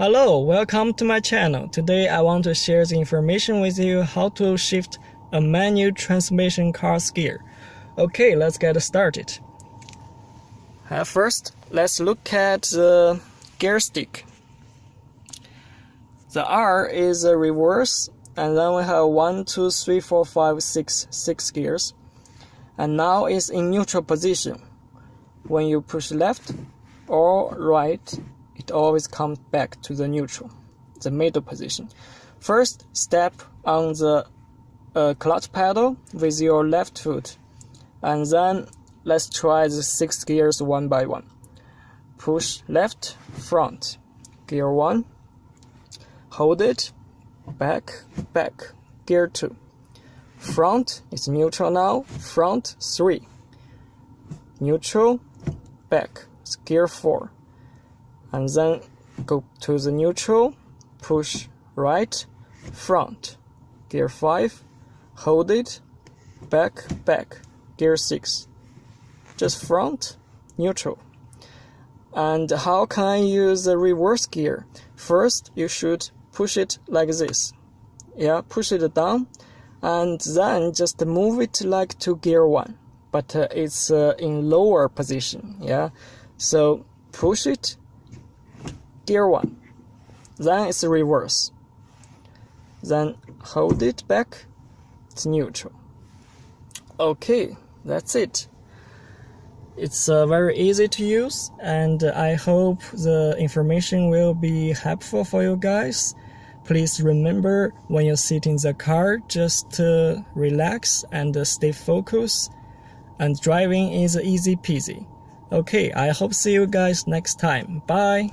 Hello, welcome to my channel. Today I want to share the information with you how to shift a manual transmission car's gear. Okay, let's get started. First, let's look at the gear stick. The R is a reverse, and then we have 1, 2, 3, 4, 5, 6 gears. And now it's in neutral position. When you push left or right, it always comes back to the neutral, the middle position. First, step on the clutch pedal with your left foot, and then let's try the 6 gears one by one. Push left, front, gear 1, hold it, back, gear 2. Front is neutral now, front 3, neutral, back, it's gear 4. And then go to the neutral, push right, front, gear 5, hold it, back, gear 6. Just front, neutral. And how can I use the reverse gear? First, you should push it like this. Yeah, push it down, and then just move it like to gear 1. But it's in lower position, yeah? So push it, gear 1, then it's reverse, then hold it back, it's neutral. Okay, that's it. It's very easy to use, and I hope the information will be helpful for you guys. Please remember, when you sit in the car, just relax and stay focused, and driving is easy peasy. Okay, I hope see you guys next time. Bye.